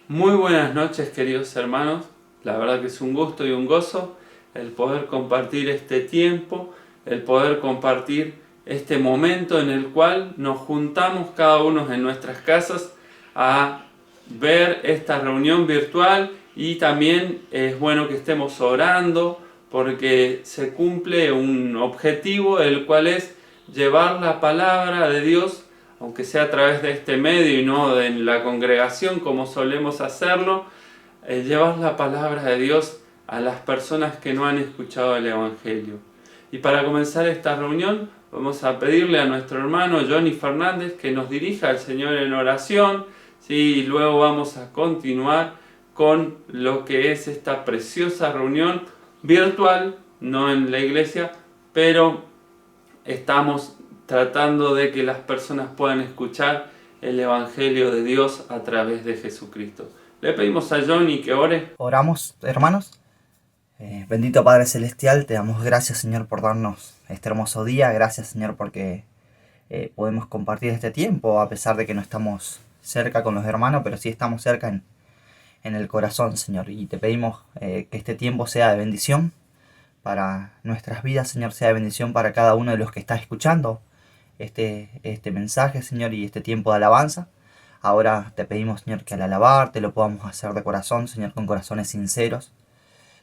Muy buenas noches, queridos hermanos. La verdad que es un gusto y un gozo el poder compartir este tiempo, el poder compartir este momento en el cual nos juntamos cada uno en nuestras casas a ver esta reunión virtual, y también es bueno que estemos orando porque se cumple un objetivo, el cual es llevar la palabra de Dios, aunque sea a través de este medio y no en la congregación como solemos hacerlo, llevar la palabra de Dios a las personas que no han escuchado el Evangelio. Y para comenzar esta reunión vamos a pedirle a nuestro hermano Johnny Fernández que nos dirija al Señor en oración, ¿sí? Y luego vamos a continuar con lo que es esta preciosa reunión virtual, no en la iglesia, pero estamos tratando de que las personas puedan escuchar el Evangelio de Dios a través de Jesucristo. Le pedimos a Johnny que ore. Oramos, hermanos. Bendito Padre Celestial, te damos gracias, Señor, por darnos este hermoso día. Gracias, Señor, porque podemos compartir este tiempo, a pesar de que no estamos cerca con los hermanos, pero sí estamos cerca en el corazón, Señor. Y te pedimos que este tiempo sea de bendición para nuestras vidas, Señor, sea de bendición para cada uno de los que está escuchando este mensaje, Señor, y este tiempo de alabanza. Ahora te pedimos, Señor, que al alabarte lo podamos hacer de corazón, Señor, con corazones sinceros.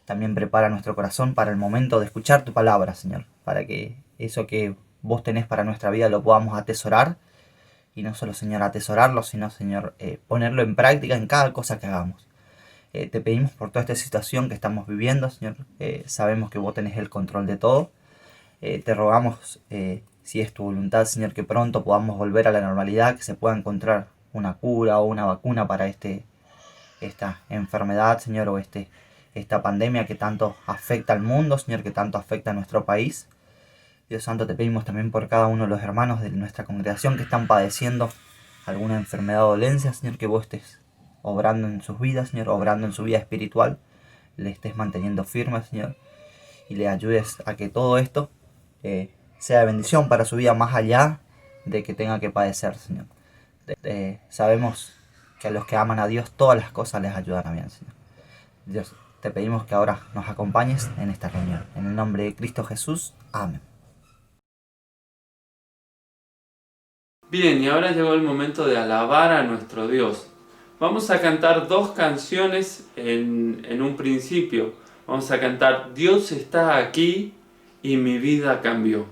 También prepara nuestro corazón para el momento de escuchar tu palabra, Señor, para que eso que vos tenés para nuestra vida lo podamos atesorar, y no solo, Señor, atesorarlo, sino, Señor, ponerlo en práctica en cada cosa que hagamos. Te pedimos por toda esta situación que estamos viviendo, Señor. Sabemos que vos tenés el control de todo. Te rogamos, si es tu voluntad, Señor, que pronto podamos volver a la normalidad, que se pueda encontrar una cura o una vacuna para esta enfermedad, Señor, o esta pandemia que tanto afecta al mundo, Señor, que tanto afecta a nuestro país. Dios Santo, te pedimos también por cada uno de los hermanos de nuestra congregación que están padeciendo alguna enfermedad o dolencia, Señor, que vos estés obrando en sus vidas, Señor, obrando en su vida espiritual, le estés manteniendo firme, Señor, y le ayudes a que todo esto sea de bendición para su vida, más allá de que tenga que padecer, Señor. Sabemos que a los que aman a Dios todas las cosas les ayudan a bien, Señor. Dios, te pedimos que ahora nos acompañes en esta reunión. En el nombre de Cristo Jesús. Amén. Bien, y ahora llegó el momento de alabar a nuestro Dios. Vamos a cantar dos canciones en un principio. Vamos a cantar Dios está aquí y mi vida cambió.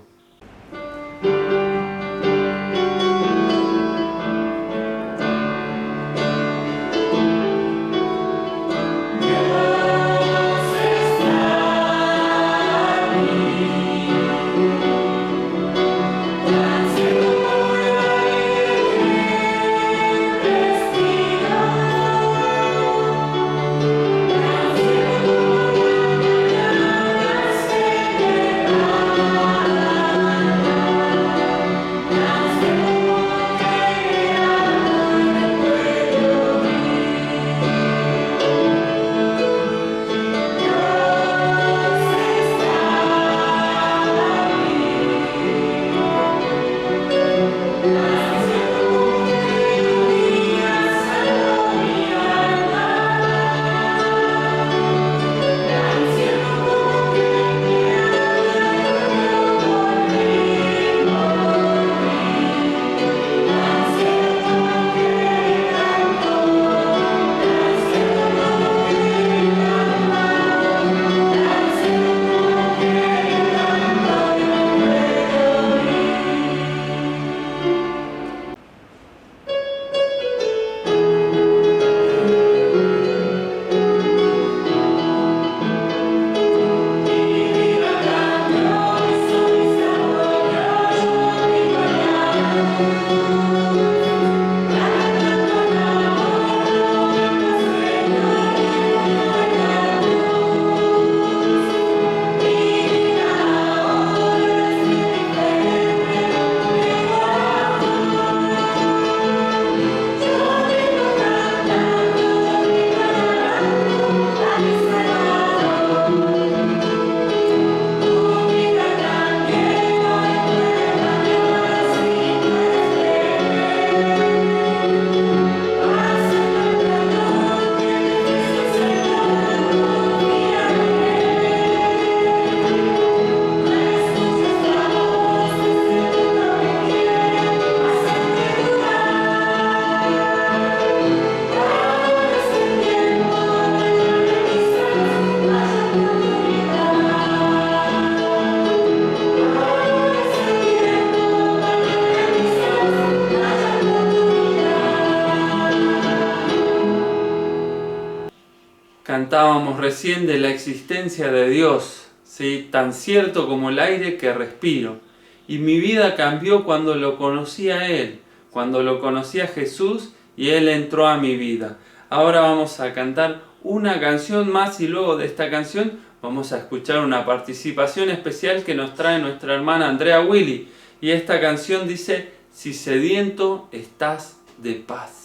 Cantábamos recién de la existencia de Dios, ¿sí? Tan cierto como el aire que respiro. Y mi vida cambió cuando lo conocí a Él, cuando lo conocí a Jesús y Él entró a mi vida. Ahora vamos a cantar una canción más y luego de esta canción vamos a escuchar una participación especial que nos trae nuestra hermana Andrea Willy. Y esta canción dice: si sediento estás de paz.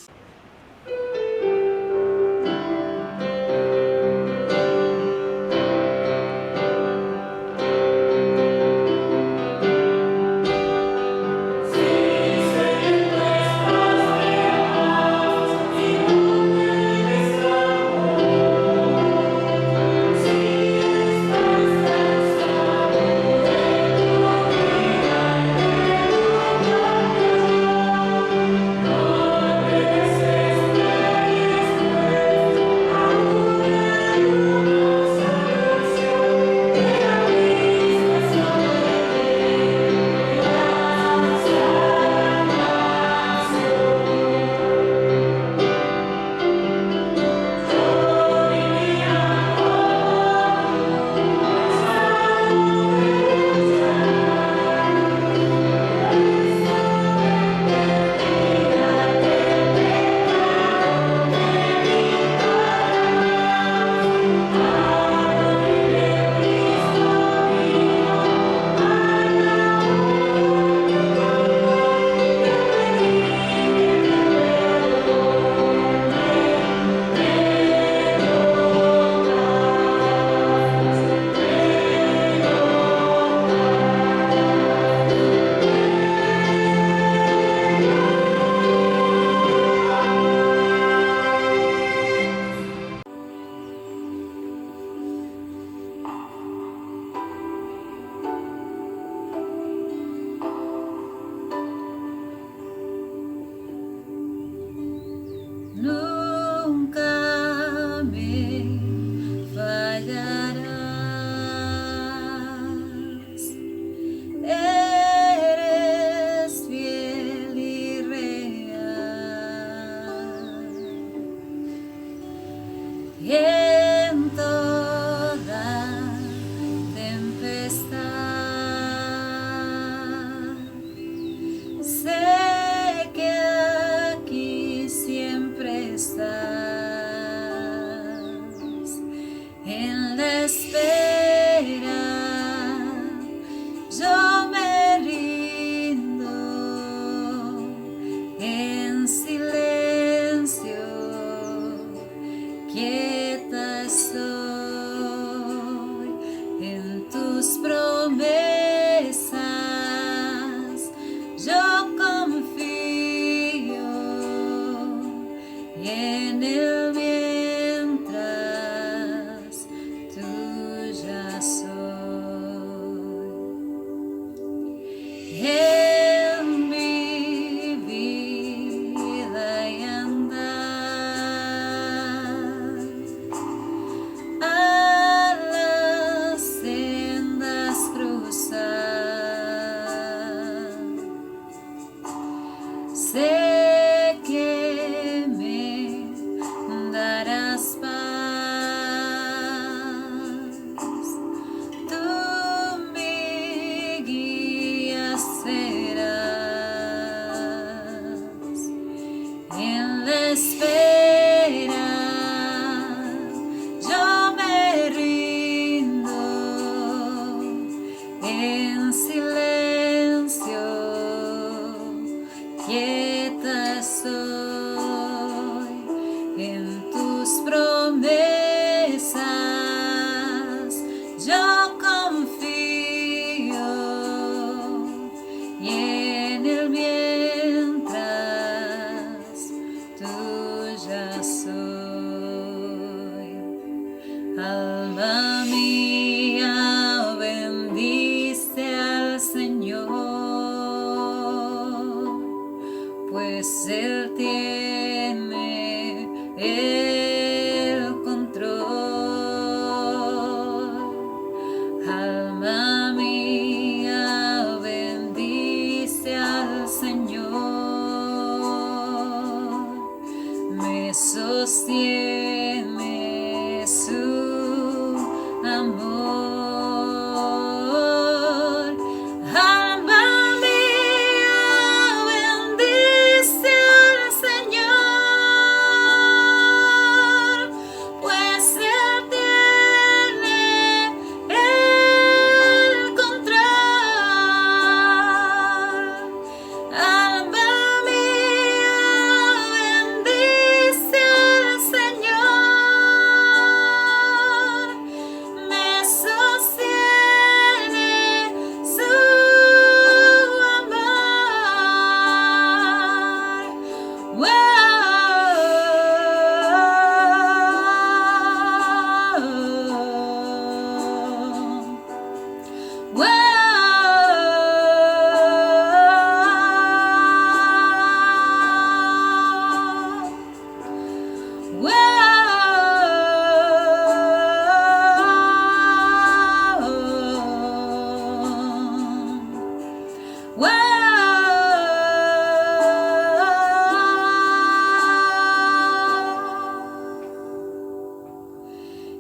Sostiene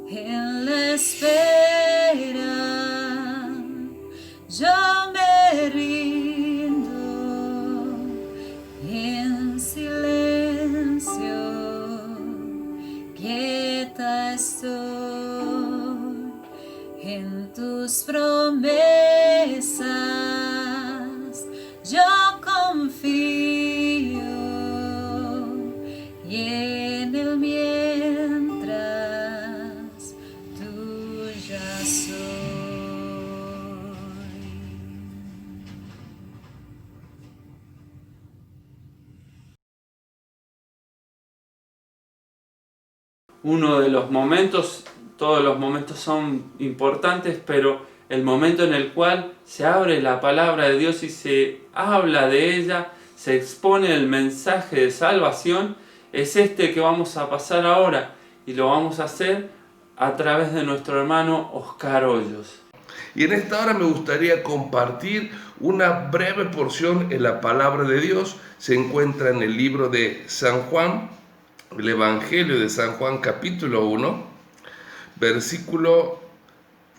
En la espera yo me rindo, en silencio quieta estoy, en tus promesas yo confío, y en el mientras tuya soy. Uno de los momentos, todos los momentos son importantes, pero el momento en el cual se abre la palabra de Dios y se habla de ella, se expone el mensaje de salvación, es este que vamos a pasar ahora, y lo vamos a hacer a través de nuestro hermano Oscar Hoyos. Y en esta hora me gustaría compartir una breve porción en la palabra de Dios. Se encuentra en el libro de San Juan, el Evangelio de San Juan, capítulo 1, versículo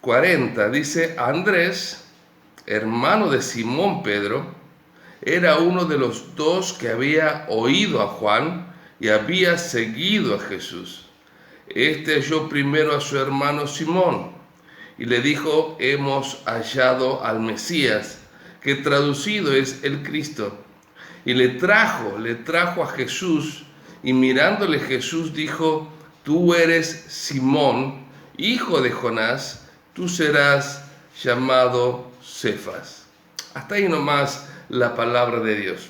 40. Dice: Andrés, hermano de Simón Pedro, era uno de los dos que había oído a Juan y había seguido a Jesús. Este halló primero a su hermano Simón y le dijo: hemos hallado al Mesías, que traducido es el Cristo. Y le trajo a Jesús, y mirándole Jesús dijo: tú eres Simón, hijo de Jonás, tú serás llamado Cefas. Hasta ahí nomás la palabra de Dios.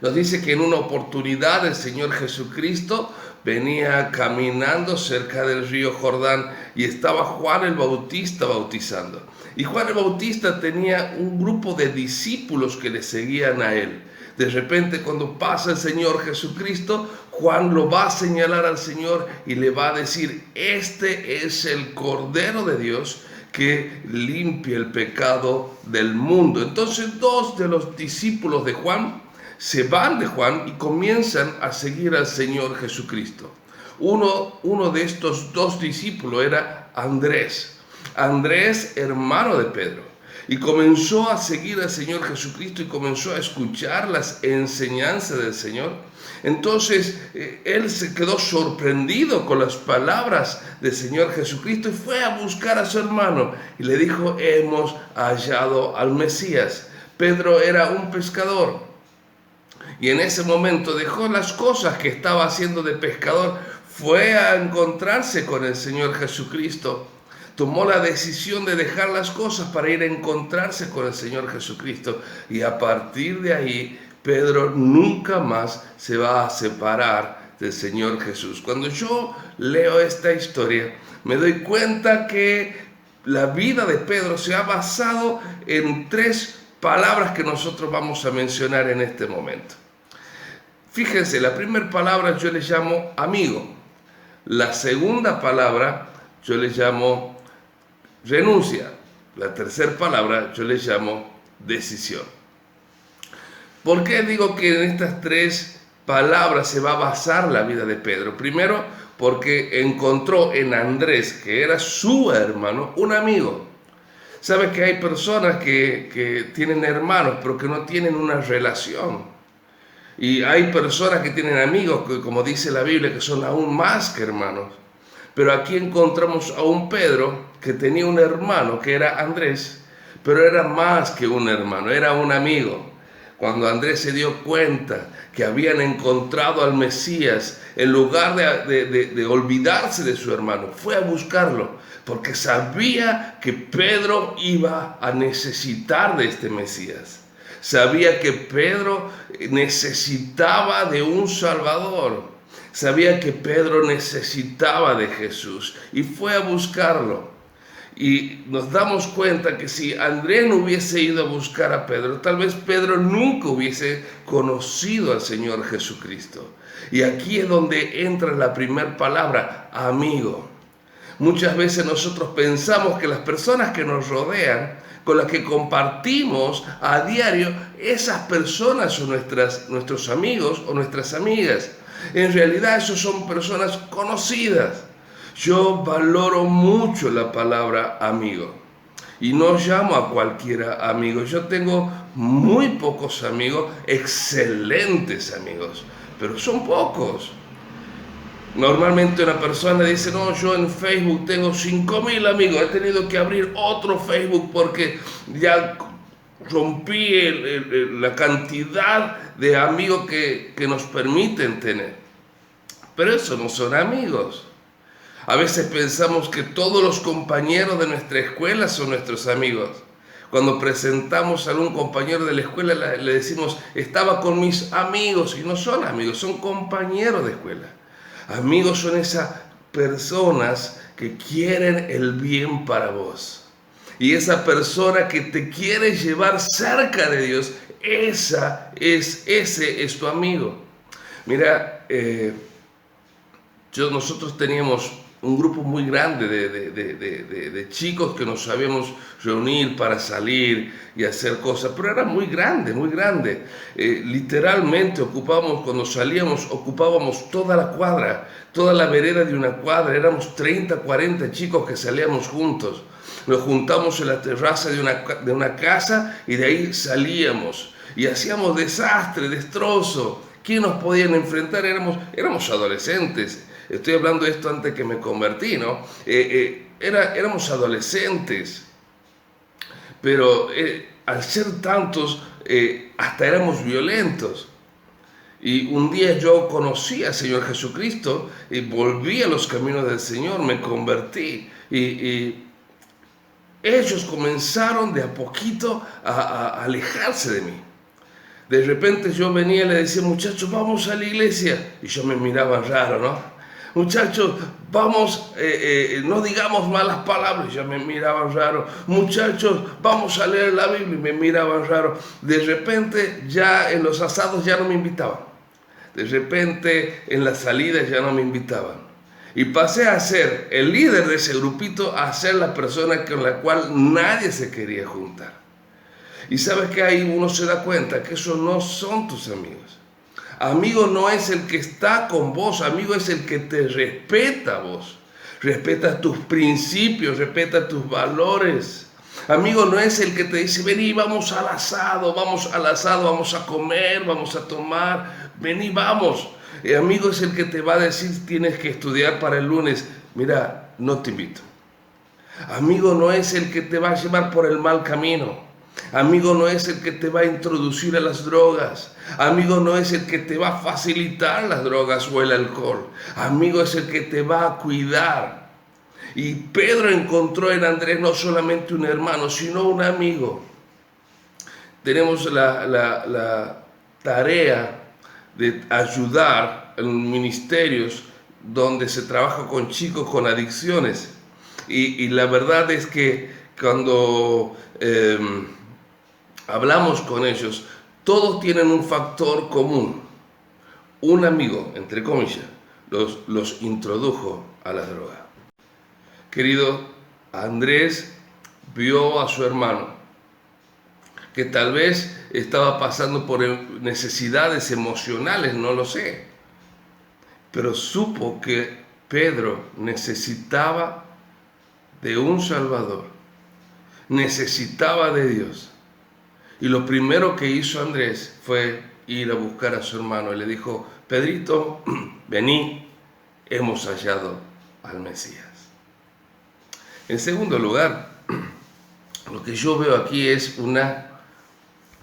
Nos dice que en una oportunidad el Señor Jesucristo venía caminando cerca del río Jordán y estaba Juan el Bautista bautizando. Y Juan el Bautista tenía un grupo de discípulos que le seguían a él. De repente, cuando pasa el Señor Jesucristo, Juan lo va a señalar al Señor y le va a decir: este es el Cordero de Dios que limpia el pecado del mundo. Entonces, dos de los discípulos de Juan se van de Juan y comienzan a seguir al Señor Jesucristo. Uno de estos dos discípulos era Andrés, hermano de Pedro, y comenzó a seguir al Señor Jesucristo y comenzó a escuchar las enseñanzas del Señor. Entonces él se quedó sorprendido con las palabras del Señor Jesucristo y fue a buscar a su hermano y le dijo: hemos hallado al Mesías. Pedro era un pescador y en ese momento dejó las cosas que estaba haciendo de pescador, fue a encontrarse con el Señor Jesucristo. Tomó la decisión de dejar las cosas para ir a encontrarse con el Señor Jesucristo. Y a partir de ahí, Pedro nunca más se va a separar del Señor Jesús. Cuando yo leo esta historia, me doy cuenta que la vida de Pedro se ha basado en tres palabras que nosotros vamos a mencionar en este momento. Fíjense, la primera palabra yo le llamo amigo. La segunda palabra yo le llamo renuncia. La tercera palabra yo le llamo decisión. ¿Por qué digo que en estas tres palabras se va a basar la vida de Pedro? Primero, porque encontró en Andrés, que era su hermano, un amigo. Sabe que hay personas que tienen hermanos, pero que no tienen una relación. Y hay personas que tienen amigos, que, como dice la Biblia, que son aún más que hermanos. Pero aquí encontramos a un Pedro que tenía un hermano, que era Andrés, pero era más que un hermano, era un amigo. Cuando Andrés se dio cuenta que habían encontrado al Mesías, en lugar de olvidarse de su hermano, fue a buscarlo, porque sabía que Pedro iba a necesitar de este Mesías. Sabía que Pedro necesitaba de un Salvador. Sabía que Pedro necesitaba de Jesús y fue a buscarlo. Y nos damos cuenta que si Andrés no hubiese ido a buscar a Pedro, tal vez Pedro nunca hubiese conocido al Señor Jesucristo. Y aquí es donde entra la primera palabra, amigo. Muchas veces nosotros pensamos que las personas que nos rodean, con las que compartimos a diario, esas personas son nuestros amigos o nuestras amigas. En realidad esos son personas conocidas. Yo valoro mucho la palabra amigo y no llamo a cualquiera amigo. Yo tengo muy pocos amigos, excelentes amigos, pero son pocos. Normalmente una persona dice, no, yo en Facebook tengo 5.000 amigos, he tenido que abrir otro Facebook porque ya rompí la cantidad de amigos que nos permiten tener. Pero eso no son amigos. A veces pensamos que todos los compañeros de nuestra escuela son nuestros amigos. Cuando presentamos a algún compañero de la escuela le decimos, estaba con mis amigos, y no son amigos, son compañeros de escuela. Amigos son esas personas que quieren el bien para vos. Y esa persona que te quiere llevar cerca de Dios, ese es tu amigo. Mira, nosotros teníamos un grupo muy grande de chicos que nos sabíamos reunir para salir y hacer cosas, pero era muy grande, muy grande. Literalmente cuando salíamos, ocupábamos toda la cuadra, toda la vereda de una cuadra. Éramos 30, 40 chicos que salíamos juntos. Nos juntamos en la terraza de una casa y de ahí salíamos y hacíamos desastre, destrozo. ¿Quién nos podían enfrentar? Éramos adolescentes. Estoy hablando de esto antes que me convertí, ¿no? Éramos adolescentes, pero al ser tantos, hasta éramos violentos. Y un día yo conocí al Señor Jesucristo y volví a los caminos del Señor, me convertí. Y ellos comenzaron de a poquito a alejarse de mí. De repente yo venía y le decía, muchachos, vamos a la iglesia. Y yo me miraba raro, ¿no? Muchachos, vamos, no digamos malas palabras. Ya me miraban raro. Muchachos, vamos a leer la Biblia. Y me miraban raro. De repente, ya en los asados ya no me invitaban. De repente, en las salidas ya no me invitaban. Y pasé a ser el líder de ese grupito, a ser la persona con la cual nadie se quería juntar. Y sabes que ahí uno se da cuenta que esos no son tus amigos. Amigo no es el que está con vos, amigo es el que te respeta a vos. Respeta tus principios, respeta tus valores. Amigo no es el que te dice, vení, vamos al asado, vamos a comer, vamos a tomar, vení, vamos. Amigo es el que te va a decir, tienes que estudiar para el lunes. Mira, no te invito. Amigo no es el que te va a llevar por el mal camino. Amigo no es el que te va a introducir a las drogas. Amigo no es el que te va a facilitar las drogas o el alcohol. Amigo es el que te va a cuidar. Y Pedro encontró en Andrés no solamente un hermano, sino un amigo. Tenemos la tarea de ayudar en ministerios donde se trabaja con chicos con adicciones. Y la verdad es que cuando hablamos con ellos, todos tienen un factor común. Un amigo, entre comillas, los introdujo a la droga. Querido, Andrés vio a su hermano, que tal vez estaba pasando por necesidades emocionales, no lo sé, pero supo que Pedro necesitaba de un Salvador, necesitaba de Dios. Y lo primero que hizo Andrés fue ir a buscar a su hermano y le dijo, Pedrito, vení, hemos hallado al Mesías. En segundo lugar, lo que yo veo aquí es una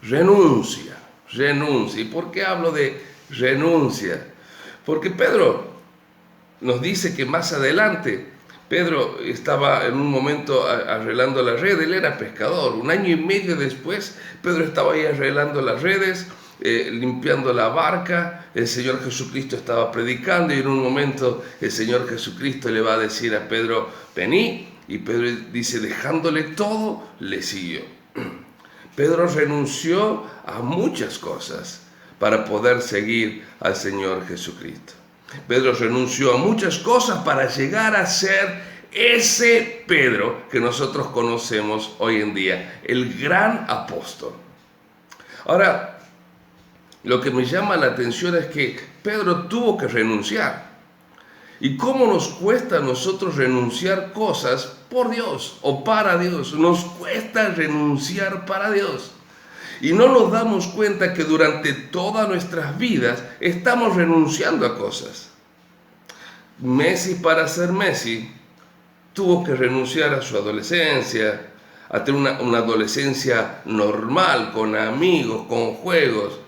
renuncia. ¿Y por qué hablo de renuncia? Porque Pedro nos dice que más adelante Pedro estaba en un momento arreglando la red, él era pescador. 1 año y medio después, Pedro estaba ahí arreglando las redes, limpiando la barca. El Señor Jesucristo estaba predicando y en un momento el Señor Jesucristo le va a decir a Pedro, vení. Y Pedro dice, dejándole todo, le siguió. Pedro renunció a muchas cosas para poder seguir al Señor Jesucristo. Pedro renunció a muchas cosas para llegar a ser ese Pedro que nosotros conocemos hoy en día, el gran apóstol. Ahora, lo que me llama la atención es que Pedro tuvo que renunciar. ¿Y cómo nos cuesta a nosotros renunciar cosas por Dios o para Dios? Nos cuesta renunciar para Dios. Y no nos damos cuenta que durante todas nuestras vidas estamos renunciando a cosas. Messi, para ser Messi, tuvo que renunciar a su adolescencia, a tener una adolescencia normal, con amigos, con juegos,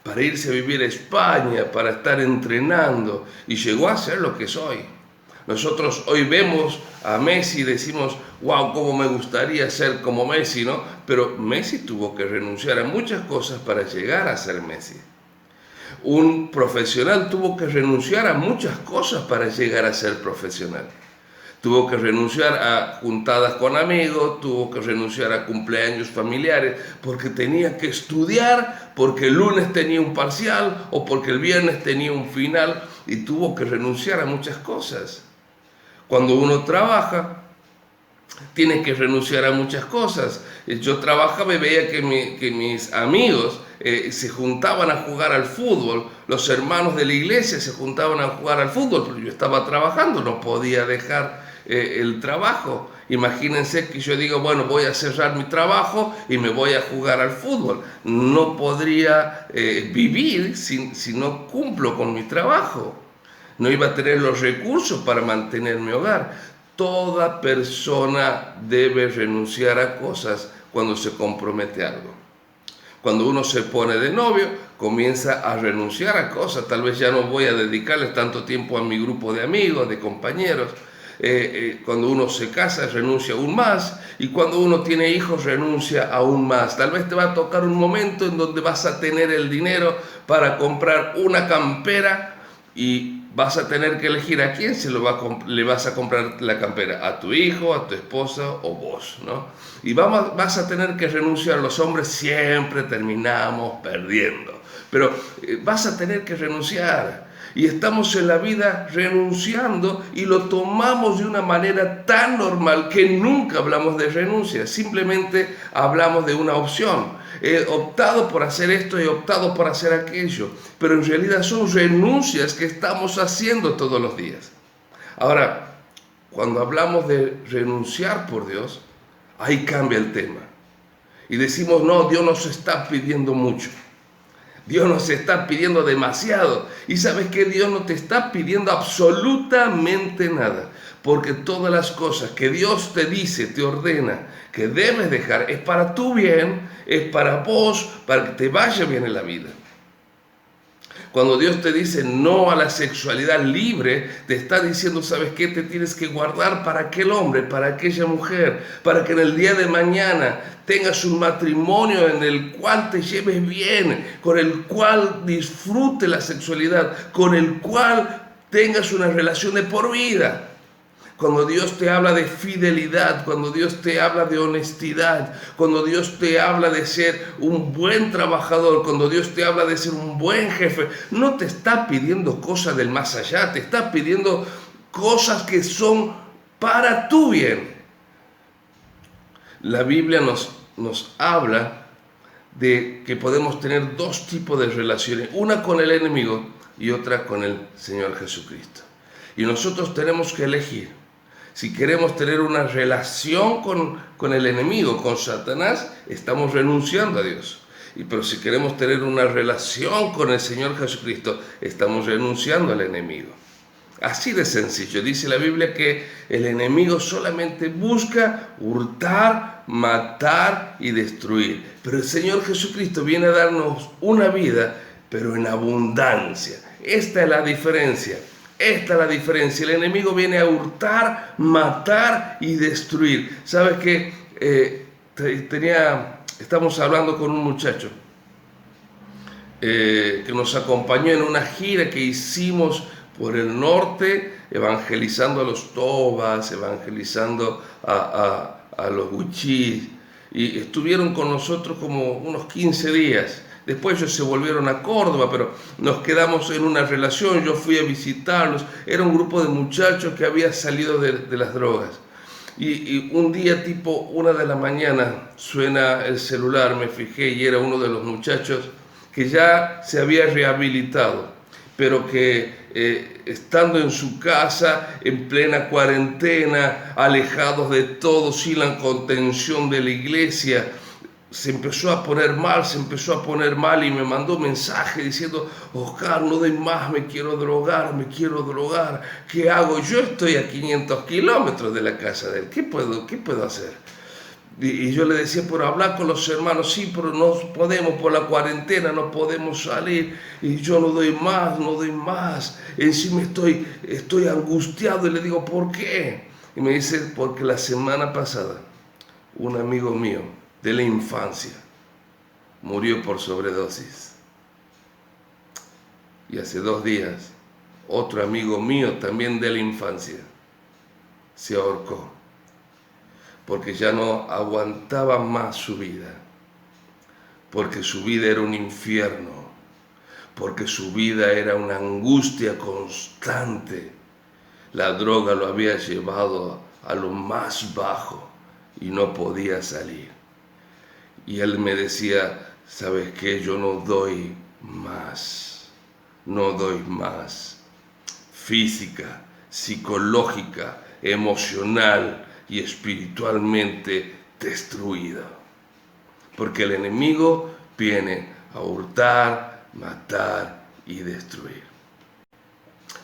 para irse a vivir a España, para estar entrenando, y llegó a ser lo que soy. Nosotros hoy vemos a Messi y decimos, wow, cómo me gustaría ser como Messi, ¿no? Pero Messi tuvo que renunciar a muchas cosas para llegar a ser Messi. Un profesional tuvo que renunciar a muchas cosas para llegar a ser profesional. Tuvo que renunciar a juntadas con amigos, tuvo que renunciar a cumpleaños familiares, porque tenía que estudiar, porque el lunes tenía un parcial o porque el viernes tenía un final, y tuvo que renunciar a muchas cosas. Cuando uno trabaja, tiene que renunciar a muchas cosas. Yo trabajaba y veía que mis amigos se juntaban a jugar al fútbol, los hermanos de la iglesia se juntaban a jugar al fútbol, pero yo estaba trabajando, no podía dejar el trabajo. Imagínense que yo digo, bueno, voy a cerrar mi trabajo y me voy a jugar al fútbol. No podría vivir si no cumplo con mi trabajo. No iba a tener los recursos para mantener mi hogar. Toda persona debe renunciar a cosas cuando se compromete a algo. Cuando uno se pone de novio, comienza a renunciar a cosas. Tal vez ya no voy a dedicarles tanto tiempo a mi grupo de amigos, de compañeros. Cuando uno se casa, renuncia aún más. Y cuando uno tiene hijos, renuncia aún más. Tal vez te va a tocar un momento en donde vas a tener el dinero para comprar una campera y vas a tener que elegir a quién le vas a comprar la campera, a tu hijo, a tu esposa o vos, ¿no? Y vas a tener que renunciar. Los hombres siempre terminamos perdiendo, pero vas a tener que renunciar. Y estamos en la vida renunciando y lo tomamos de una manera tan normal que nunca hablamos de renuncia, simplemente hablamos de una opción. He optado por hacer esto, he optado por hacer aquello, pero en realidad son renuncias que estamos haciendo todos los días. Ahora, cuando hablamos de renunciar por Dios, ahí cambia el tema. Y decimos, no, Dios nos está pidiendo mucho. Dios nos está pidiendo demasiado. Y sabes que Dios no te está pidiendo absolutamente nada. Porque todas las cosas que Dios te dice, te ordena, que debes dejar, es para tu bien, es para vos, para que te vaya bien en la vida. Cuando Dios te dice no a la sexualidad libre, te está diciendo, ¿sabes qué? Te tienes que guardar para aquel hombre, para aquella mujer, para que en el día de mañana tengas un matrimonio en el cual te lleves bien, con el cual disfrute la sexualidad, con el cual tengas una relación de por vida. Cuando Dios te habla de fidelidad, cuando Dios te habla de honestidad, cuando Dios te habla de ser un buen trabajador, cuando Dios te habla de ser un buen jefe, no te está pidiendo cosas del más allá, te está pidiendo cosas que son para tu bien. La Biblia nos habla de que podemos tener dos tipos de relaciones, una con el enemigo y otra con el Señor Jesucristo. Y nosotros tenemos que elegir. Si queremos tener una relación con el enemigo, con Satanás, estamos renunciando a Dios. Pero si queremos tener una relación con el Señor Jesucristo, estamos renunciando al enemigo. Así de sencillo. Dice la Biblia que el enemigo solamente busca hurtar, matar y destruir. Pero el Señor Jesucristo viene a darnos una vida, pero en abundancia. Esta es la diferencia. Esta es la diferencia. El enemigo viene a hurtar, matar y destruir. ¿Sabes qué? Estamos hablando con un muchacho que nos acompañó en una gira que hicimos por el norte, evangelizando a los tobas, evangelizando a los huichís, y estuvieron con nosotros como unos 15 días. Después ellos se volvieron a Córdoba, pero nos quedamos en una relación, yo fui a visitarlos. Era un grupo de muchachos que había salido de las drogas. Y un día tipo 1 de la mañana suena el celular, me fijé y era uno de los muchachos que ya se había rehabilitado, pero que estando en su casa, en plena cuarentena, alejados de todo, sin la contención de la iglesia, se empezó a poner mal y me mandó un mensaje diciendo: Oscar, no doy más, me quiero drogar, ¿qué hago? Yo estoy a 500 kilómetros de la casa de él, ¿qué puedo hacer? Y yo le decía, por hablar con los hermanos, sí, pero no podemos, por la cuarentena no podemos salir, y yo no doy más, encima estoy angustiado, y le digo, ¿por qué? Y me dice, porque la semana pasada un amigo mío de la infancia murió por sobredosis, y hace 2 días otro amigo mío también de la infancia se ahorcó, porque ya no aguantaba más su vida, porque su vida era un infierno, porque su vida era una angustia constante. La droga lo había llevado a lo más bajo y no podía salir. Y él me decía, ¿sabes qué? Yo no doy más, física, psicológica, emocional y espiritualmente destruido, porque el enemigo viene a hurtar, matar y destruir.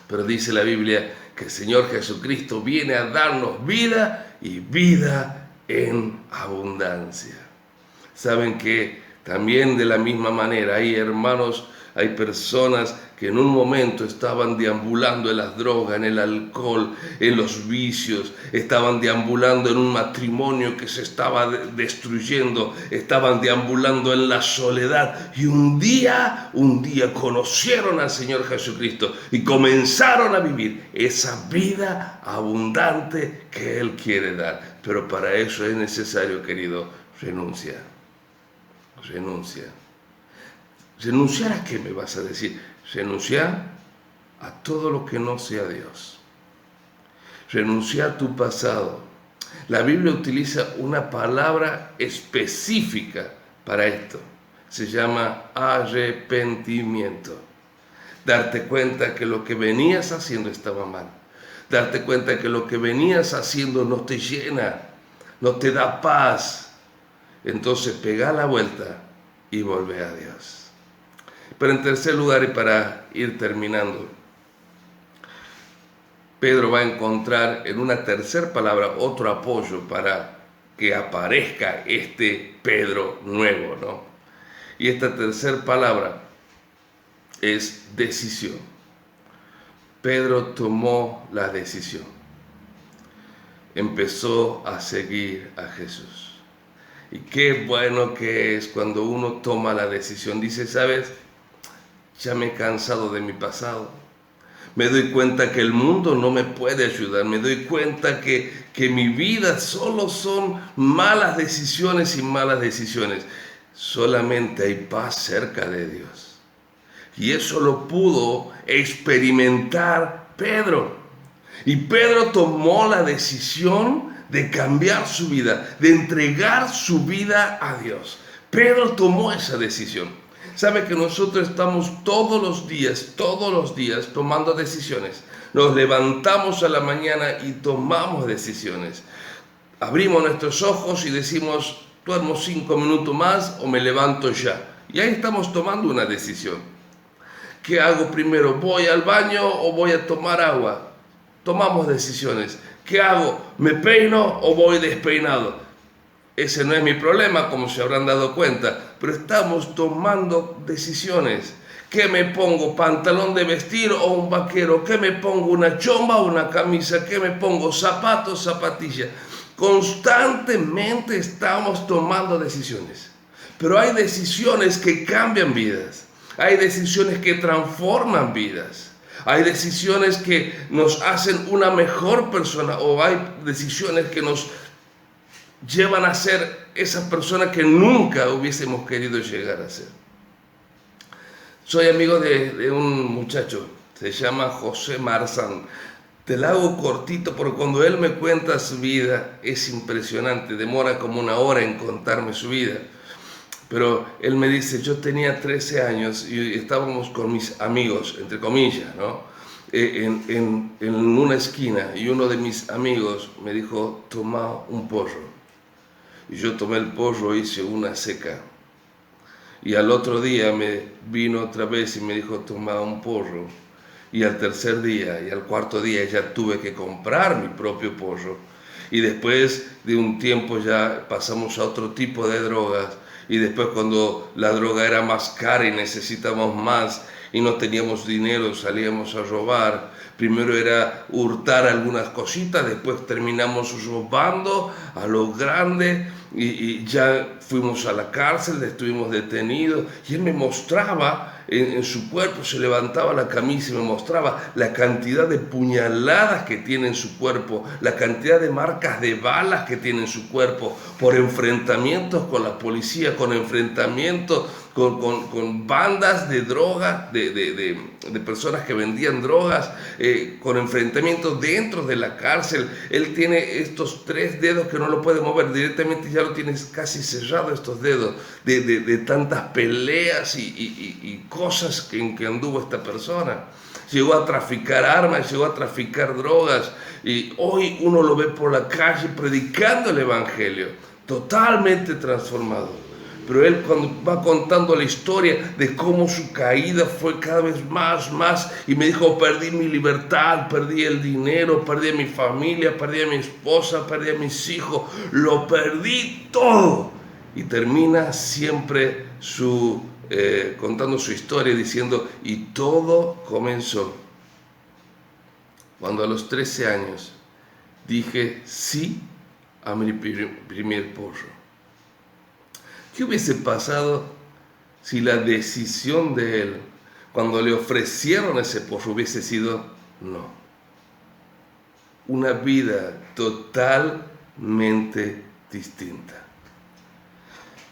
Pero dice la Biblia que el Señor Jesucristo viene a darnos vida y vida en abundancia. Saben que también de la misma manera hay hermanos, hay personas que en un momento estaban deambulando en las drogas, en el alcohol, en los vicios, estaban deambulando en un matrimonio que se estaba destruyendo, estaban deambulando en la soledad, y un día conocieron al Señor Jesucristo y comenzaron a vivir esa vida abundante que Él quiere dar. Pero para eso es necesario, querido, renunciar. ¿Renunciar a qué, me vas a decir? Renunciar a todo lo que no sea Dios. Renunciar a tu pasado. La Biblia utiliza una palabra específica para esto. Se llama arrepentimiento. Darte cuenta que lo que venías haciendo estaba mal. Darte cuenta que lo que venías haciendo no te llena, no te da paz. Entonces pega la vuelta y volvé a Dios. Pero en tercer lugar, y para ir terminando, Pedro va a encontrar en una tercera palabra otro apoyo para que aparezca este Pedro nuevo, ¿no? Y esta tercera palabra es decisión. Pedro tomó la decisión. Empezó a seguir a Jesús. Y qué bueno que es cuando uno toma la decisión. Dice, ¿sabes? Ya me he cansado de mi pasado. Me doy cuenta que el mundo no me puede ayudar. Me doy cuenta que mi vida solo son malas decisiones y malas decisiones. Solamente hay paz cerca de Dios. Y eso lo pudo experimentar Pedro. Y Pedro tomó la decisión de cambiar su vida, de entregar su vida a Dios. Pedro tomó esa decisión. Sabe que nosotros estamos todos los días tomando decisiones. Nos levantamos a la mañana y tomamos decisiones. Abrimos nuestros ojos y decimos, duermo 5 minutos más o me levanto ya. Y ahí estamos tomando una decisión. ¿Qué hago primero? ¿Voy al baño o voy a tomar agua? Tomamos decisiones. ¿Qué hago? ¿Me peino o voy despeinado? Ese no es mi problema, como se habrán dado cuenta, pero estamos tomando decisiones. ¿Qué me pongo? ¿Pantalón de vestir o un vaquero? ¿Qué me pongo? ¿Una chomba o una camisa? ¿Qué me pongo? ¿Zapatos, zapatillas? Constantemente estamos tomando decisiones. Pero hay decisiones que cambian vidas. Hay decisiones que transforman vidas. Hay decisiones que nos hacen una mejor persona, o hay decisiones que nos llevan a ser esa persona que nunca hubiésemos querido llegar a ser. Soy amigo de un muchacho, se llama José Marzán. Te la hago cortito porque cuando él me cuenta su vida es impresionante, demora como 1 hora en contarme su vida. Pero él me dice, yo tenía 13 años y estábamos con mis amigos, entre comillas, ¿no? en una esquina y uno de mis amigos me dijo, toma un porro. Y yo tomé el porro, hice una seca. Y al otro día me vino otra vez y me dijo, toma un porro. Y al tercer día y al cuarto día ya tuve que comprar mi propio porro. Y después de un tiempo ya pasamos a otro tipo de drogas. Y después cuando la droga era más cara y necesitábamos más y no teníamos dinero, salíamos a robar. Primero era hurtar algunas cositas, después terminamos robando a lo grande y ya fuimos a la cárcel, estuvimos detenidos. Y él me mostraba en su cuerpo, se levantaba la camisa y me mostraba la cantidad de puñaladas que tiene en su cuerpo, la cantidad de marcas de balas que tiene en su cuerpo, por enfrentamientos con la policía, con enfrentamientos con bandas de drogas, de personas que vendían drogas, con enfrentamientos dentro de la cárcel. Él tiene estos 3 dedos que no lo puede mover, directamente ya lo tienes casi cerrado estos dedos, de tantas peleas y cosas en que anduvo esta persona. Llegó a traficar armas, llegó a traficar drogas, y hoy uno lo ve por la calle predicando el evangelio, totalmente transformado. Pero él, cuando va contando la historia de cómo su caída fue cada vez más, y me dijo, perdí mi libertad, perdí el dinero, perdí a mi familia, perdí a mi esposa, perdí a mis hijos, lo perdí todo. Y termina siempre contando su historia diciendo, y todo comenzó cuando a los 13 años dije sí a mi primer porro. ¿Qué hubiese pasado si la decisión de él, cuando le ofrecieron ese porro, hubiese sido no? Una vida totalmente distinta.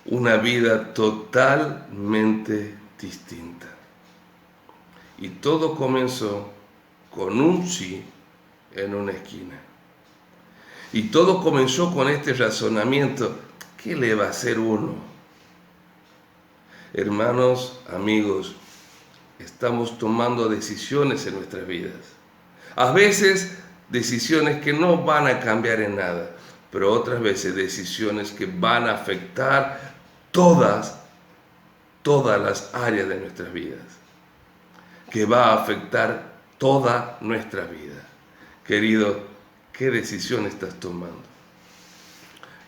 Una vida totalmente distinta. Y todo comenzó con un sí en una esquina. Y todo comenzó con este razonamiento: ¿qué le va a hacer uno? Hermanos, amigos, estamos tomando decisiones en nuestras vidas. A veces decisiones que no van a cambiar en nada, pero otras veces decisiones que van a afectar todas las áreas de nuestras vidas, que va a afectar toda nuestra vida. Querido, ¿qué decisión estás tomando?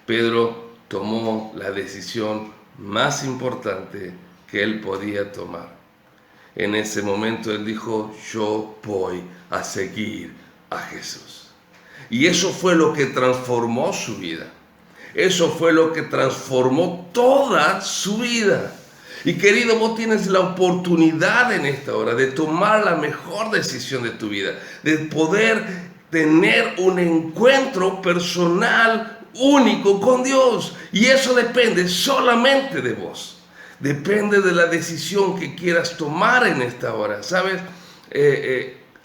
Pedro tomó la decisión más importante que él podía tomar. En ese momento él dijo: yo voy a seguir a Jesús. Y eso fue lo que transformó su vida. Eso fue lo que transformó toda su vida. Y querido, vos tienes la oportunidad en esta hora de tomar la mejor decisión de tu vida, de poder tener un encuentro personal único con Dios. Y eso depende solamente de vos. Depende de la decisión que quieras tomar en esta hora. ¿Sabes?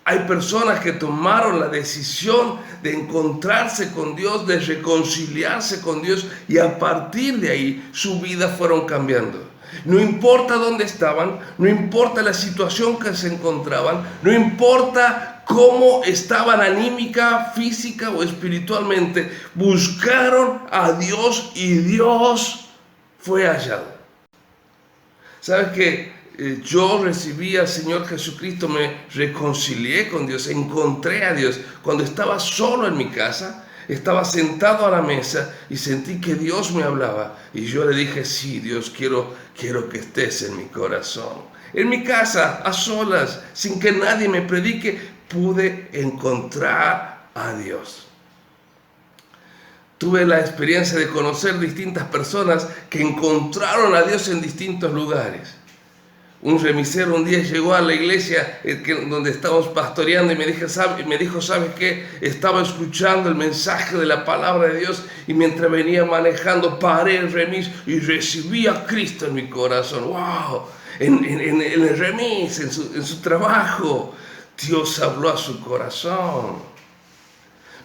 Hay personas que tomaron la decisión de encontrarse con Dios, de reconciliarse con Dios, y a partir de ahí su vida fueron cambiando. No importa dónde estaban, no importa la situación que se encontraban, no importa cómo estaban anímica, física o espiritualmente, buscaron a Dios y Dios fue hallado. ¿Sabes qué? Yo recibí al Señor Jesucristo, me reconcilié con Dios, encontré a Dios cuando estaba solo en mi casa. Estaba sentado a la mesa y sentí que Dios me hablaba. Y yo le dije: sí, Dios, quiero que estés en mi corazón. En mi casa, a solas, sin que nadie me predique, pude encontrar a Dios. Tuve la experiencia de conocer distintas personas que encontraron a Dios en distintos lugares. Un remisero un día llegó a la iglesia donde estábamos pastoreando y me dijo: ¿sabes qué? Estaba escuchando el mensaje de la palabra de Dios y mientras venía manejando paré el remis y recibí a Cristo en mi corazón. ¡Wow! En el remis, en su trabajo, Dios habló a su corazón.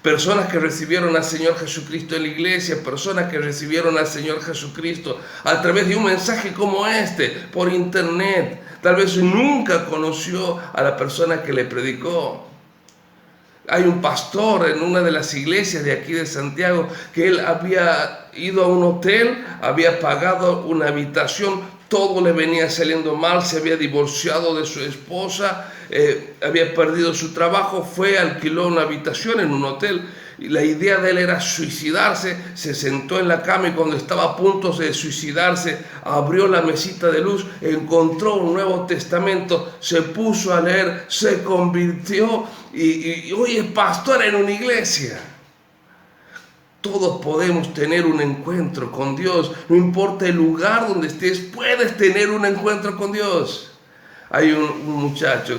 Personas que recibieron al Señor Jesucristo en la iglesia, personas que recibieron al Señor Jesucristo a través de un mensaje como este, por internet, Tal vez nunca conoció a la persona que le predicó. Hay un pastor en una de las iglesias de aquí de Santiago que él había ido a un hotel, había pagado una habitación, todo le venía saliendo mal, se había divorciado de su esposa, había perdido su trabajo, alquiló una habitación en un hotel. Y la idea de él era suicidarse, se sentó en la cama y cuando estaba a punto de suicidarse, abrió la mesita de luz, encontró un Nuevo Testamento, se puso a leer, se convirtió y hoy es pastor en una iglesia. Todos podemos tener un encuentro con Dios, no importa el lugar donde estés, puedes tener un encuentro con Dios. Hay un muchacho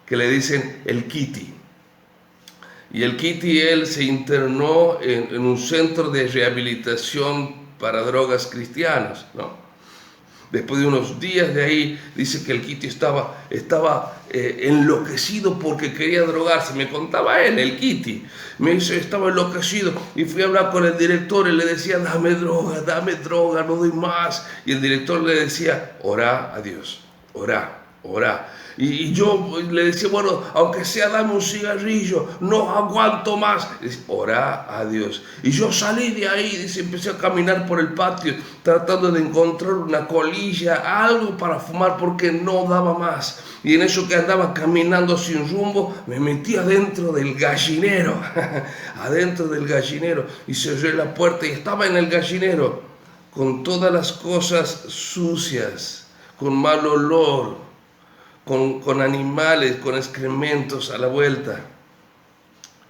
que le dicen el Kitty. Y el Kitty, él se internó en un centro de rehabilitación para drogas cristianos, ¿no? Después de unos días de ahí, dice que el Kitty estaba enloquecido porque quería drogarse. Me contaba él, el Kitty. Me dice, estaba enloquecido. Y fui a hablar con el director y le decía, dame droga, no doy más. Y el director le decía, orá a Dios, orá. Y yo le decía, bueno, aunque sea dame un cigarrillo, no aguanto más. Dice, orá a Dios. Y yo salí de ahí, dice, empecé a caminar por el patio, tratando de encontrar una colilla, algo para fumar, porque no daba más. Y en eso que andaba caminando sin rumbo, me metí adentro del gallinero, y cerré la puerta y estaba en el gallinero, con todas las cosas sucias, con mal olor, con animales, con excrementos a la vuelta.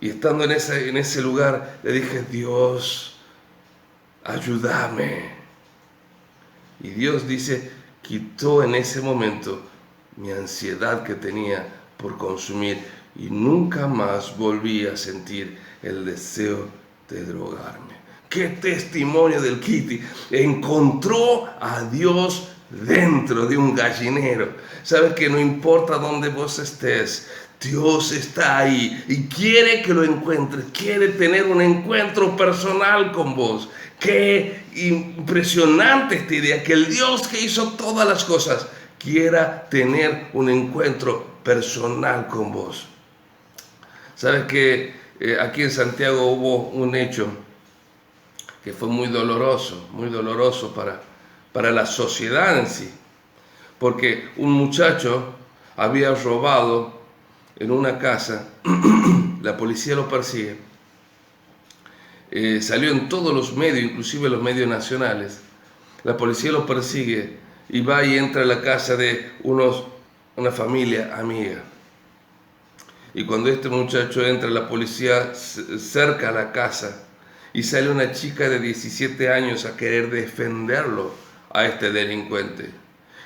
Y estando en ese lugar, le dije, Dios, ayúdame. Y Dios dice, quitó en ese momento mi ansiedad que tenía por consumir y nunca más volví a sentir el deseo de drogarme. ¡Qué testimonio del Kitty! Encontró a Dios dentro de un gallinero. Sabes que no importa dónde vos estés, Dios está ahí y quiere que lo encuentres, quiere tener un encuentro personal con vos. Qué impresionante esta idea, que el Dios que hizo todas las cosas quiera tener un encuentro personal con vos. Sabes que aquí en Santiago hubo un hecho que fue muy doloroso para la sociedad en sí, porque un muchacho había robado en una casa, la policía lo persigue, salió en todos los medios, inclusive los medios nacionales, la policía lo persigue y va y entra a la casa de una familia amiga. Y cuando este muchacho entra, la policía cerca a la casa y sale una chica de 17 años a querer defenderlo a este delincuente.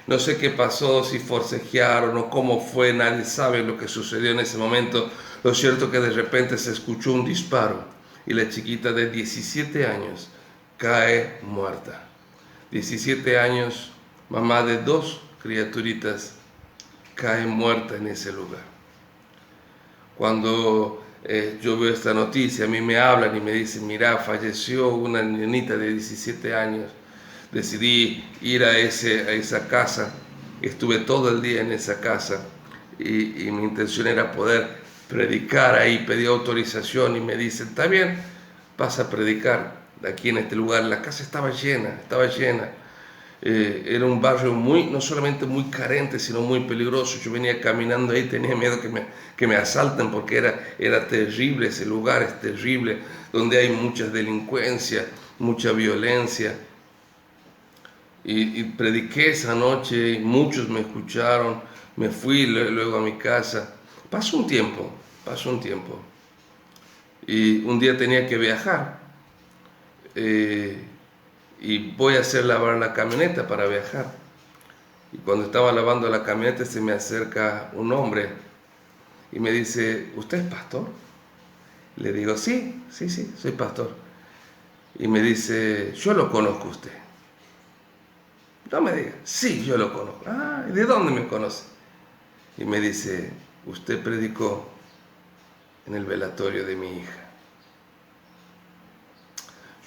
No sé qué pasó, si forcejearon o cómo fue, nadie sabe lo que sucedió en ese momento. Lo cierto es que de repente se escuchó un disparo y la chiquita de 17 años cae muerta. 17 años, mamá de 2 criaturitas, cae muerta en ese lugar. Cuando yo veo esta noticia, a mí me hablan y me dicen, mira, falleció una niñita de 17 años. Decidí ir a esa casa, estuve todo el día en esa casa y mi intención era poder predicar ahí, pedí autorización y me dicen, está bien, vas a predicar aquí en este lugar. La casa estaba llena. Era un barrio no solamente muy carente, sino muy peligroso. Yo venía caminando ahí, tenía miedo que me asalten porque era terrible, ese lugar es terrible, donde hay mucha delincuencia, mucha violencia. Y prediqué esa noche y muchos me escucharon, me fui luego a mi casa. Pasó un tiempo y un día tenía que viajar. Y voy a hacer lavar la camioneta para viajar. Y cuando estaba lavando la camioneta se me acerca un hombre y me dice, ¿usted es pastor? Le digo, sí, soy pastor. Y me dice, yo lo conozco a usted. No me diga, sí, yo lo conozco. Ah, ¿y de dónde me conoce? Y me dice, usted predicó en el velatorio de mi hija.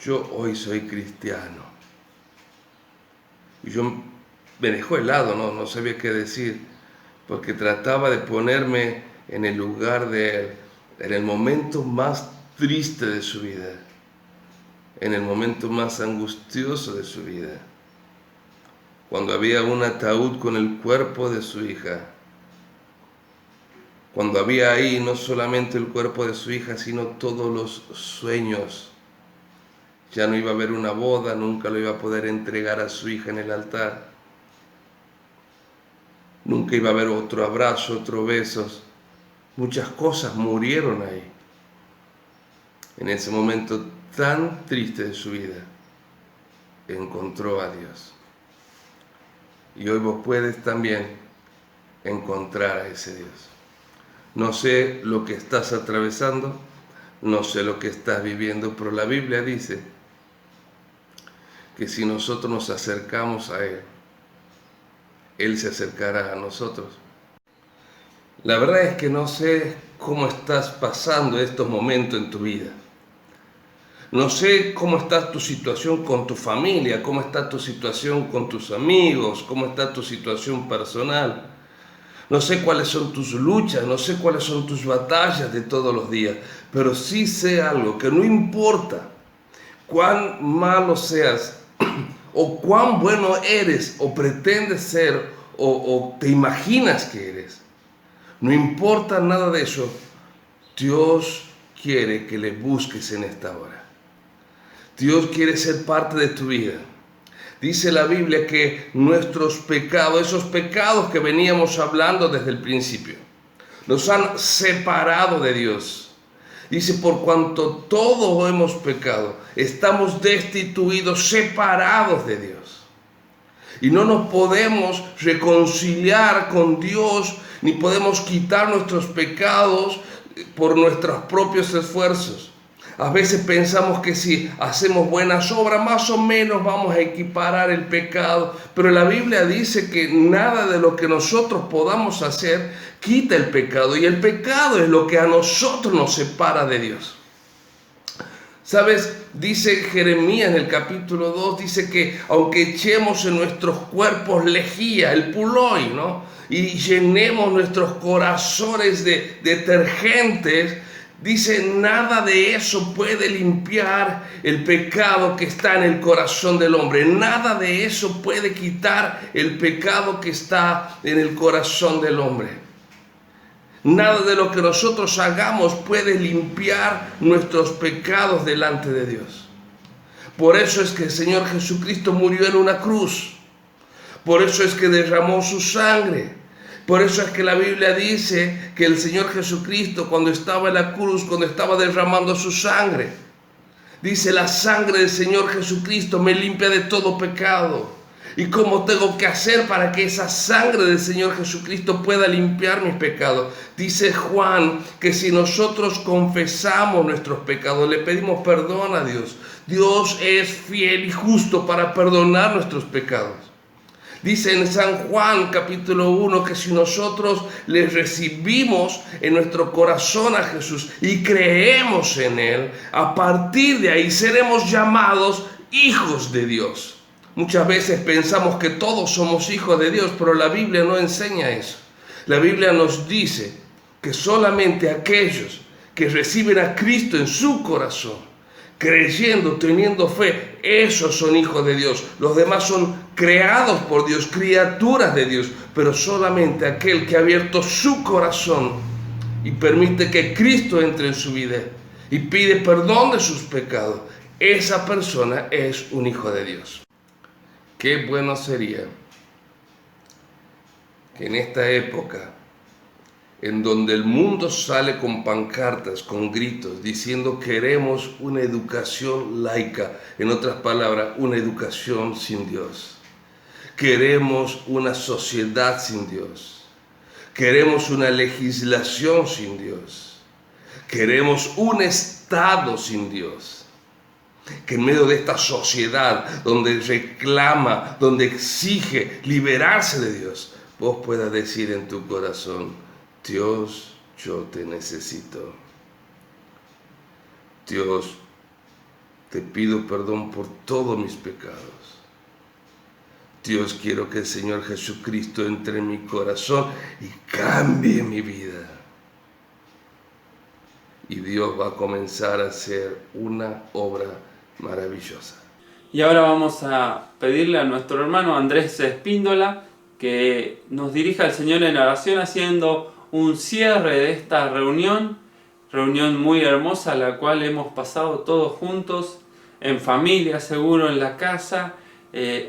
Yo hoy soy cristiano. Y yo me dejó helado, no sabía qué decir, porque trataba de ponerme en el lugar de él, en el momento más triste de su vida, en el momento más angustioso de su vida, cuando había un ataúd con el cuerpo de su hija, cuando había ahí no solamente el cuerpo de su hija, sino todos los sueños. Ya no iba a haber una boda, nunca lo iba a poder entregar a su hija en el altar. Nunca iba a haber otro abrazo, otro besos. Muchas cosas murieron ahí. En ese momento tan triste de su vida, encontró a Dios. Y hoy vos puedes también encontrar a ese Dios. No sé lo que estás atravesando, no sé lo que estás viviendo, pero la Biblia dice que si nosotros nos acercamos a Él, Él se acercará a nosotros. La verdad es que no sé cómo estás pasando estos momentos en tu vida. No sé cómo está tu situación con tu familia, cómo está tu situación con tus amigos, cómo está tu situación personal. No sé cuáles son tus luchas, no sé cuáles son tus batallas de todos los días, pero sí sé algo, que no importa cuán malo seas o cuán bueno eres o pretendes ser o te imaginas que eres. No importa nada de eso, Dios quiere que le busques en esta hora. Dios quiere ser parte de tu vida. Dice la Biblia que nuestros pecados, esos pecados que veníamos hablando desde el principio, nos han separado de Dios. Dice, por cuanto todos hemos pecado, estamos destituidos, separados de Dios. Y no nos podemos reconciliar con Dios, ni podemos quitar nuestros pecados por nuestros propios esfuerzos. A veces pensamos que si hacemos buenas obras, más o menos vamos a equiparar el pecado. Pero la Biblia dice que nada de lo que nosotros podamos hacer quita el pecado. Y el pecado es lo que a nosotros nos separa de Dios. ¿Sabes? Dice Jeremías en el capítulo 2, dice que aunque echemos en nuestros cuerpos lejía, el puloi, ¿no? Y llenemos nuestros corazones de detergentes, dice, nada de eso puede limpiar el pecado que está en el corazón del hombre. Nada de eso puede quitar el pecado que está en el corazón del hombre. Nada de lo que nosotros hagamos puede limpiar nuestros pecados delante de Dios. Por eso es que el Señor Jesucristo murió en una cruz. Por eso es que derramó su sangre. Por eso es que la Biblia dice que el Señor Jesucristo, cuando estaba en la cruz, cuando estaba derramando su sangre, dice, la sangre del Señor Jesucristo me limpia de todo pecado. ¿Y cómo tengo que hacer para que esa sangre del Señor Jesucristo pueda limpiar mis pecados? Dice Juan que si nosotros confesamos nuestros pecados, le pedimos perdón a Dios, Dios es fiel y justo para perdonar nuestros pecados. Dice en San Juan capítulo 1 que si nosotros le recibimos en nuestro corazón a Jesús y creemos en Él, a partir de ahí seremos llamados hijos de Dios. Muchas veces pensamos que todos somos hijos de Dios, pero la Biblia no enseña eso. La Biblia nos dice que solamente aquellos que reciben a Cristo en su corazón, creyendo, teniendo fe, esos son hijos de Dios. Los demás son creados por Dios, criaturas de Dios, pero solamente aquel que ha abierto su corazón y permite que Cristo entre en su vida y pide perdón de sus pecados, esa persona es un hijo de Dios. Qué bueno sería que en esta época, en donde el mundo sale con pancartas, con gritos, diciendo queremos una educación laica, en otras palabras, una educación sin Dios. Queremos una sociedad sin Dios. Queremos una legislación sin Dios. Queremos un Estado sin Dios. Que en medio de esta sociedad donde reclama, donde exige liberarse de Dios, vos puedas decir en tu corazón, Dios, yo te necesito. Dios, te pido perdón por todos mis pecados. Dios, quiero que el Señor Jesucristo entre en mi corazón y cambie mi vida. Y Dios va a comenzar a hacer una obra maravillosa. Y ahora vamos a pedirle a nuestro hermano Andrés Espíndola que nos dirija al Señor en oración, haciendo un cierre de esta reunión muy hermosa, la cual hemos pasado todos juntos, en familia seguro, en la casa,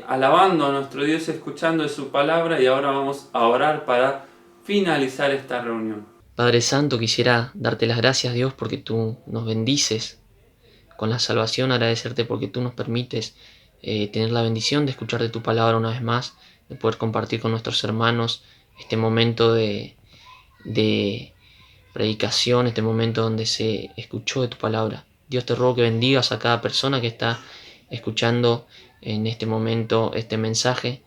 alabando a nuestro Dios, escuchando de su palabra, y ahora vamos a orar para finalizar esta reunión. Padre Santo, quisiera darte las gracias, Dios, porque tú nos bendices con la salvación, agradecerte porque tú nos permites tener la bendición de escuchar de tu palabra una vez más, de poder compartir con nuestros hermanos este momento de predicación, este momento donde se escuchó de tu palabra. Dios, te ruego que bendigas a cada persona que está escuchando en este momento este mensaje,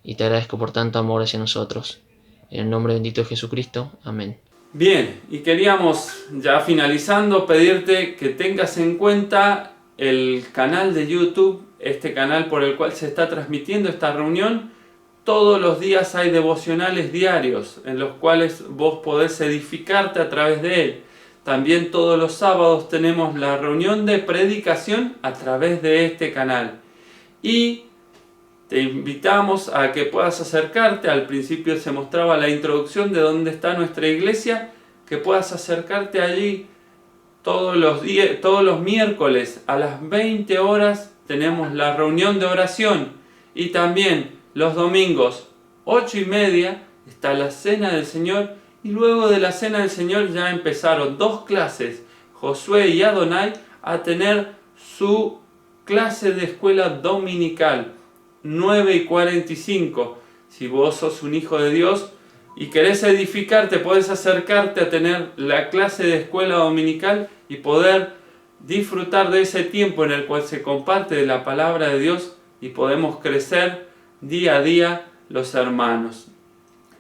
y te agradezco por tanto amor hacia nosotros. En el nombre bendito de Jesucristo, amén. Bien, y queríamos, ya finalizando, pedirte que tengas en cuenta el canal de YouTube, este canal por el cual se está transmitiendo esta reunión. Todos los días hay devocionales diarios en los cuales vos podés edificarte a través de él. También todos los sábados tenemos la reunión de predicación a través de este canal. Y te invitamos a que puedas acercarte. Al principio se mostraba la introducción de dónde está nuestra iglesia, que puedas acercarte allí todos los miércoles a las 20 horas tenemos la reunión de oración, y también los domingos 8:30 está la cena del Señor, y luego de la cena del Señor ya empezaron 2 clases, Josué y Adonai, a tener su clase de escuela dominical, 9:45. Si vos sos un hijo de Dios y querés edificarte, podés acercarte a tener la clase de escuela dominical y poder disfrutar de ese tiempo en el cual se comparte de la palabra de Dios y podemos crecer día a día los hermanos.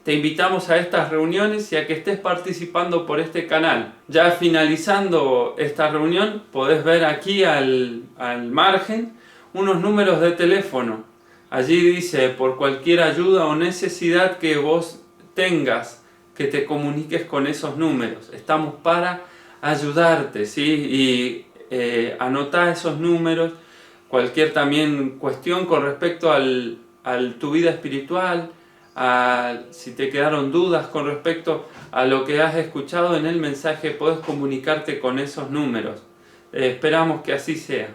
Te invitamos a estas reuniones y a que estés participando por este canal. Ya finalizando esta reunión, podés ver aquí al margen unos números de teléfono. Allí dice, por cualquier ayuda o necesidad que vos tengas, que te comuniques con esos números. Estamos para ayudarte, ¿sí? Y anotá esos números. Cualquier también cuestión con respecto a tu vida espiritual, si te quedaron dudas con respecto a lo que has escuchado en el mensaje, puedes comunicarte con esos números. Esperamos que así sea.